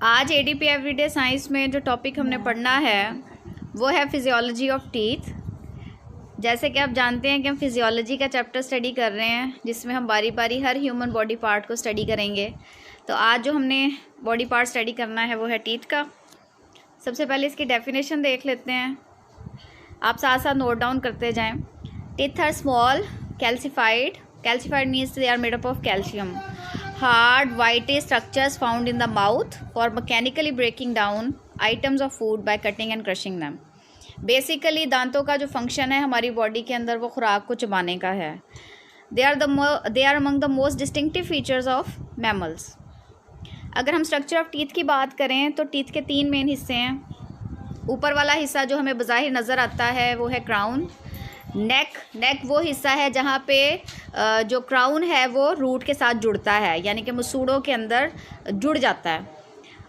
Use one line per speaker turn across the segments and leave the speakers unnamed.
आज ADP everyday science में जो टॉपिक हमने पढ़ना है वो है फिजियोलॉजी ऑफ टीथ। जैसे कि आप जानते हैं कि हम फिजियोलॉजी का चैप्टर स्टडी कर रहे हैं, जिसमें हम बारी बारी हर ह्यूमन बॉडी पार्ट को स्टडी करेंगे। तो आज जो हमने बॉडी पार्ट स्टडी करना है वो है टीथ का। सबसे पहले इसकी डेफिनेशन देख लेते हैं, आप साथ साथ नोट डाउन करते जाएं। Teeth are small calcified means they are made up of calcium hard white structures found in the mouth for mechanically breaking down items of food by cutting and crushing them। Basically दांतों का जो function है हमारी body के अंदर वो खुराक को चबाने का है। They are among the most distinctive features of mammals. अगर हम स्ट्रक्चर ऑफ टीथ की बात करें तो टीथ के 3 मेन हिस्से हैं। ऊपर वाला हिस्सा जो हमें बज़ाहिर नज़र आता है वो है क्राउन। नेक वो हिस्सा है जहाँ पे जो क्राउन है वो रूट के साथ जुड़ता है, यानी कि मसूड़ों के अंदर जुड़ जाता है।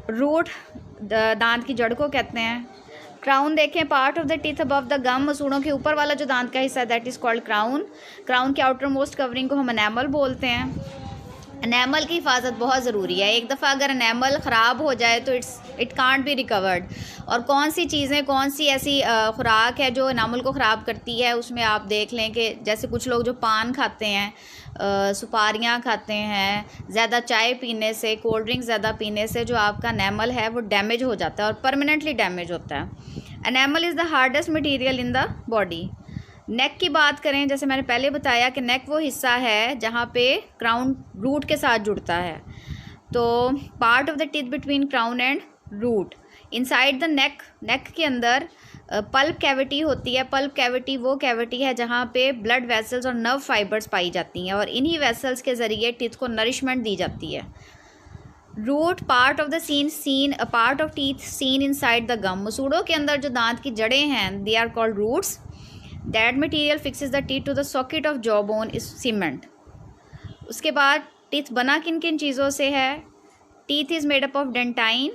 रूट दांत की जड़ को कहते हैं। क्राउन देखें, part of the teeth above the gum, मसूड़ों के ऊपर वाला जो दांत का हिस्सा है that is called crown. Crown के आउटर मोस्ट कवरिंग को हम एनेमल बोलते हैं। एनेमल की हिफाजत बहुत ज़रूरी है। एक दफ़ा अगर एनेमल ख़राब हो जाए तो इट कांट बी रिकवर्ड। और कौन सी चीज़ें, कौन सी ऐसी खुराक है जो एनामल को ख़राब करती है, उसमें आप देख लें कि जैसे कुछ लोग जो पान खाते हैं, सुपारियाँ खाते हैं, ज़्यादा चाय पीने से, कोल्ड ड्रिंक ज़्यादा पीने से जो आपका एनामल है वो डैमेज हो जाता है और परमानेंटली डैमेज होता है। Enamel is the hardest material in the body. Neck की बात करें, जैसे मैंने पहले बताया कि नेक वो हिस्सा है जहाँ पे क्राउन रूट के साथ जुड़ता है। तो part of the teeth between crown and root. Inside the neck के अंदर पल्प कैविटी होती है। पल्प कैविटी वो कैविटी है जहाँ पे ब्लड वेसल्स और नर्व फाइबर्स पाई जाती हैं और इन्हीं वेसल्स के ज़रिए टीथ को नरिशमेंट दी जाती है। Root part of the part of teeth seen inside the gum. मसूड़ों के अंदर जो दांत की जड़ें हैं they are called roots. That material fixes the teeth to the socket of jaw bone is cement. उसके बाद टीथ बना किन किन चीज़ों से है? Teeth is made up of dentine,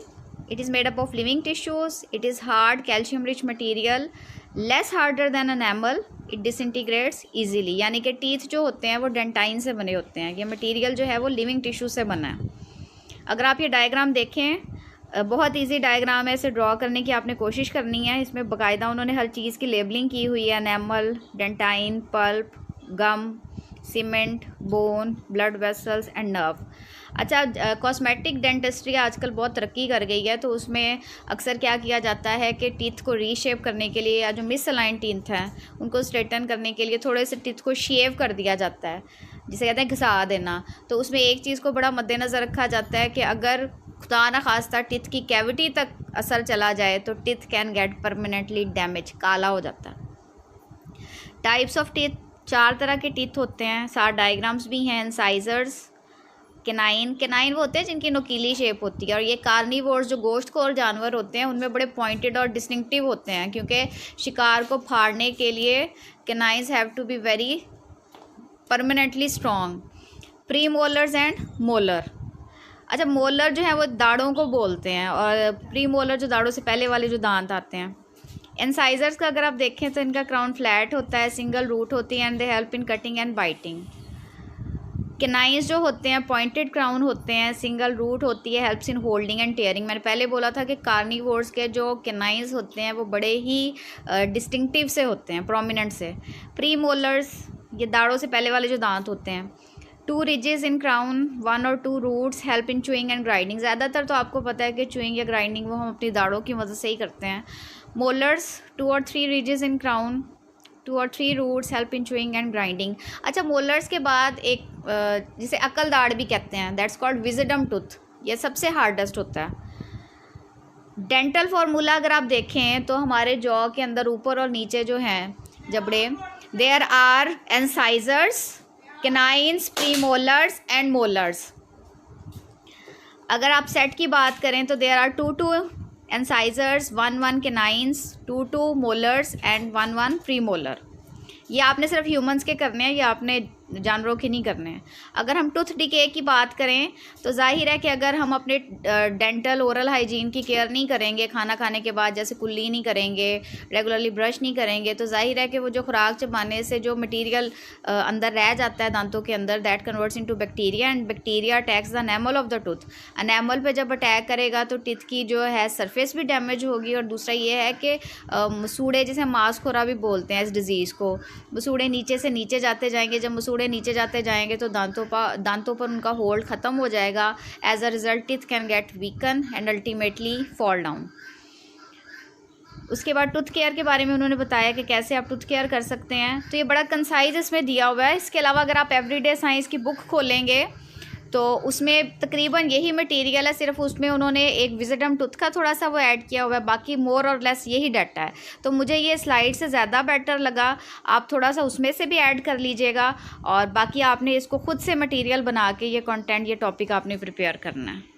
it is made up of living tissues, it is hard calcium rich material, less harder then enamel, it disintegrates easily. यानी कि टीथ जो होते हैं वो डेंटाइन से बने होते हैं। ये मटीरियल जो है वो लिविंग टिश्यू से बना है। अगर आप ये डायग्राम देखें, बहुत इजी डायग्राम है, इसे ड्रॉ करने की आपने कोशिश करनी है। इसमें बाकायदा उन्होंने हर चीज़ की लेबलिंग की हुई है, enamel, dentine, pulp, gum, cement, bone, blood vessels and nerve. अच्छा, कॉस्मेटिक डेंटिस्ट्री आजकल बहुत तरक्की कर गई है, तो उसमें अक्सर क्या किया जाता है कि टीथ को रीशेप करने के लिए या जो मिसअलाइन टीथ हैं उनको स्ट्रेटन करने के लिए थोड़े से टीथ को शेव कर दिया जाता है, जिसे कहते हैं घिसा देना। तो उसमें एक चीज़ को बड़ा मद्देनज़र रखा जाता है कि अगर खुदा ना खास्ता टीथ की कैविटी तक असर चला जाए तो teeth can gate permanently damage, काला हो जाता है। टाइप्स ऑफ टीथ, 4 तरह के टीथ होते हैं। 7 डायग्राम्स भी हैं। इंसाइजर्स, केनाइन वो होते हैं जिनकी नुकीली शेप होती है। और ये कार्निवोर्स जो गोश्तखोर जानवर होते हैं उनमें बड़े पॉइंटेड और डिस्टिंक्टिव होते हैं, क्योंकि शिकार को फाड़ने के लिए canines have to be very permanently strong. Premolars and molar. अच्छा, मोलर जो है वो दाढ़ों को बोलते हैं और प्री मोलर जो दाढ़ों से पहले वाले जो दांत आते हैं। इंसाइजर्स का अगर आप देखें तो इनका क्राउन फ्लैट होता है, सिंगल रूट होती है and they help in cutting and biting. Canines जो होते हैं पॉइंटेड क्राउन होते हैं, सिंगल रूट होती है, helps in holding and tearing. मैंने पहले बोला था कि कार्निवोर्स के जो केनाइन्स होते हैं वो बड़े ही डिस्टिंक्टिव से होते हैं, प्रोमिनेंट से। प्री मोलर्स ये दाढ़ों से पहले वाले जो दांत होते हैं। 2 ridges in crown, 1 or 2 roots help in chewing and grinding। ज़्यादातर तो आपको पता है कि chewing या grinding वो हम अपनी दाढ़ों की मदद से ही करते हैं। Molars, 2 or 3 ridges in crown, 2 or 3 roots help in chewing and grinding। अच्छा, molars के बाद एक जिसे अकल दाढ़ भी कहते हैं, that's called wisdom tooth। ये सबसे हार्डेस्ट होता है। डेंटल फार्मूला अगर आप देखें तो हमारे जॉ के अंदर ऊपर और नीचे जो हैं जबड़े, there are incisors, canines, premolars and molars. अगर आप सेट की बात करें तो there are 2 incisors, 1 canines, 2 molars and 1 premolar. ये आपने सिर्फ ह्यूमंस के करने हैं, ये आपने जानवरों के नहीं करने हैं। अगर हम टूथ डिके की बात करें तो जाहिर है कि अगर हम अपने डेंटल ओरल हाइजीन की केयर नहीं करेंगे, खाना खाने के बाद जैसे कुल्ली नहीं करेंगे, रेगुलरली ब्रश नहीं करेंगे, तो जाहिर है कि वो जो खुराक चबाने से जो मटीरियल अंदर रह जाता है दांतों के अंदर, that converts into bacteria and bacteria attacks the enamel of the tooth. Enamel पे जब अटैक करेगा तो टीथ की जो है सरफेस भी डैमेज होगी। और दूसरा ये है कि मसूड़े, जिसे मांसखोरा भी बोलते हैं इस डिज़ीज़ को, मसूड़े नीचे से नीचे जाते जाएंगे। जब मसूड़े नीचे जाते जाएंगे तो दांतों पर उनका होल्ड ख़त्म हो जाएगा। As a result teeth can get weaken and ultimately fall down. उसके बाद टूथ केयर के बारे में उन्होंने बताया कि कैसे आप टूथ केयर कर सकते हैं। तो ये बड़ा कंसाइज इसमें दिया हुआ है। इसके अलावा अगर आप एवरीडे साइंस की बुक खोलेंगे तो उसमें तकरीबन यही मटेरियल है, सिर्फ उसमें उन्होंने एक विजडम टूथ का थोड़ा सा वो ऐड किया हुआ है, बाकी मोर और लेस यही डाटा है। तो मुझे ये स्लाइड से ज़्यादा बेटर लगा। आप थोड़ा सा उसमें से भी ऐड कर लीजिएगा और बाकी आपने इसको खुद से मटेरियल बना के ये कंटेंट, ये टॉपिक आपने प्रिपेयर करना है।